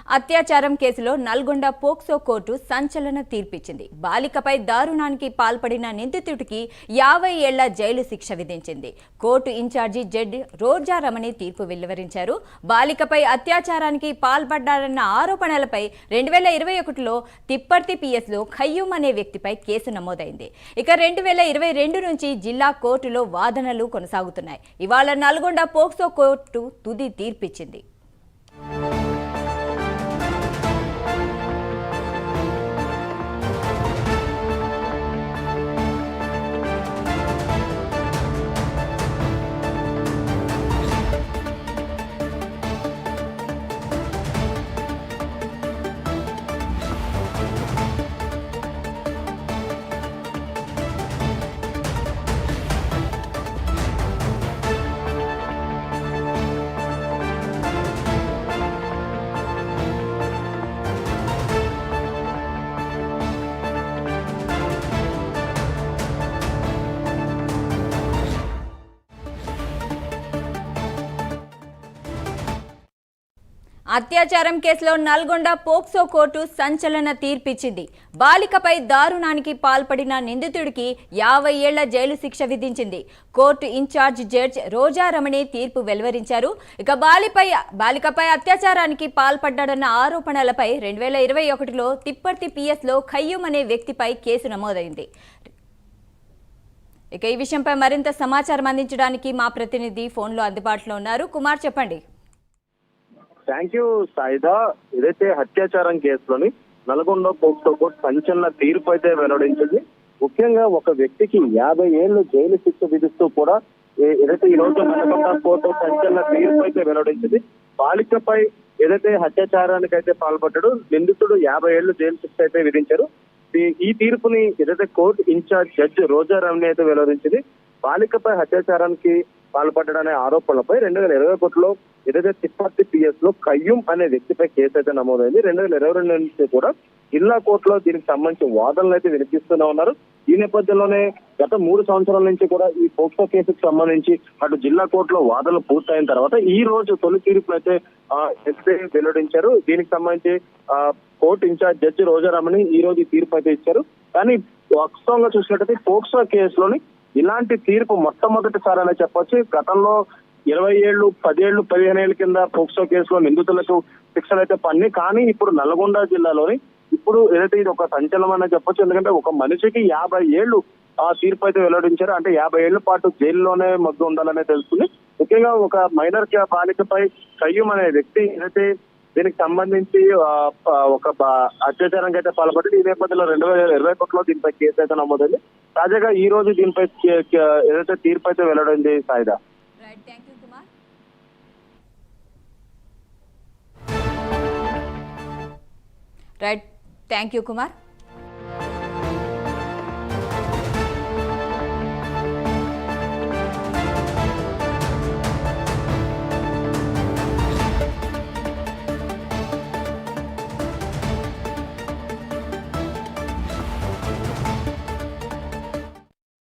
అత్యాచారం కేసులో Nalgonda POCSO court సంచలన తీర్పిచ్చింది. బాలికపై దారుణానికి పాల్పడిన నిందితుడికి 50 ఏళ్ల జైలు శిక్ష విధించింది. కోర్టు ఇన్ఛార్జి జడ్జి రోజా రమణి తీర్పు వెలువరించారు. బాలికపై అత్యాచారానికి పాల్పడ్డారన్న ఆరోపణలపై 2021లో తిప్పర్తి పిఎస్లో ఖయ్యూం అనే వ్యక్తిపై కేసు నమోదైంది. ఇక 2022 నుంచి జిల్లా కోర్టులో వాదనలు కొనసాగుతున్నాయి. ఇవాళ నల్గొండ పోక్సో కోర్టు తుది తీర్పిచ్చింది. అత్యాచారం కేసులో నల్గొండ పోక్సో కోర్టు సంచలన తీర్పిచ్చింది. బాలికపై దారుణానికి పాల్పడిన నిందితుడికి 50 ఏళ్ల జైలు శిక్ష విధించింది. కోర్టు ఇన్ఛార్జ్ జడ్జి రోజా రమణి తీర్పు వెలువరించారు. ఇక బాలికపై అత్యాచారానికి పాల్పడ్డాడన్న ఆరోపణలపై 2021లో తిప్పర్తి పిఎస్లో ఖయ్యూం అనే వ్యక్తిపై కేసు నమోదైంది. ఇక ఈ విషయంపై మరింత సమాచారం అందించడానికి మా ప్రతినిధి ఫోన్లో అందుబాటులో ఉన్నారు. కుమార్, చెప్పండి. Thank you Saida. ఏదైతే అత్యాచారం కేసులోని నల్గొండ పోక్సో కోర్టు సంచలన తీర్పు అయితే వెల్లడించింది. ముఖ్యంగా ఒక వ్యక్తికి 50 ఏళ్లు జైలు శిక్ష విధిస్తూ కూడా ఏదైతే ఈ రోజు నల్గొండ కోర్టు సంచలన తీర్పు అయితే వెల్లడించింది. బాలికపై ఏదైతే అత్యాచారానికి అయితే పాల్పడ్డాడు నిందితుడు 50 ఏళ్లు జైలు శిక్ష అయితే విధించారు. ఈ తీర్పుని ఏదైతే కోర్టు ఇన్ఛార్జ్ జడ్జి రోజా రమణి అయితే వెల్లడించింది. బాలికపై అత్యాచారానికి పాల్పడ్డాడనే ఆరోపణలపై 2021లో ఏదైతే తిప్పర్తి పిఎస్ లో ఖయ్యూం అనే వ్యక్తిపై కేసు అయితే నమోదైంది. 2022 నుంచి కూడా జిల్లా కోర్టులో దీనికి సంబంధించి వాదనలు అయితే వినిపిస్తూనే ఉన్నారు. ఈ నేపథ్యంలోనే గత 3 సంవత్సరాల నుంచి కూడా ఈ పోక్సో కేసుకు సంబంధించి అటు జిల్లా కోర్టులో వాదనలు పూర్తయిన తర్వాత ఈ రోజు తొలి తీర్పును అయితే వెల్లడించారు. దీనికి సంబంధించి కోర్టు ఇన్ఛార్జ్ జడ్జి రోజా రమణి ఈ రోజు ఈ తీర్పు అయితే ఇచ్చారు. కానీ వాస్తవంగా చూసినట్టయితే పోక్సో కేసులోని ఇలాంటి తీర్పు మొట్టమొదటిసారి అనే చెప్పొచ్చు. గతంలో 20 ఏళ్లు, 10 ఏళ్లు, 15 ఏళ్ల కింద పోక్సో కేసులో నిందితులకు శిక్షలు అయితే పన్ని. కానీ ఇప్పుడు నల్గొండ జిల్లాలోని ఇప్పుడు ఏదైతే ఇది ఒక సంచలనం అనే చెప్పొచ్చు. ఎందుకంటే ఒక మనిషికి 50 ఏళ్లు ఆ తీర్పు అయితే వెల్లడించారు. అంటే 50 ఏళ్ల పాటు జైల్లోనే మగ్గు ఉండాలనే తెలుస్తుంది. ముఖ్యంగా ఒక మైనర్ బాలికపై ఖయ్యూం అనే వ్యక్తి ఏదైతే దీనికి సంబంధించి ఒక అత్యాచారానికి అయితే పాల్పడి ఈ నేపథ్యంలో 2021లో దీనిపై కేసు అయితే నమోదైంది. తాజాగా ఈ రోజు దీనిపై ఏదైతే తీర్పు అయితే వెల్లడింది. Saida. Right, thank you Kumar.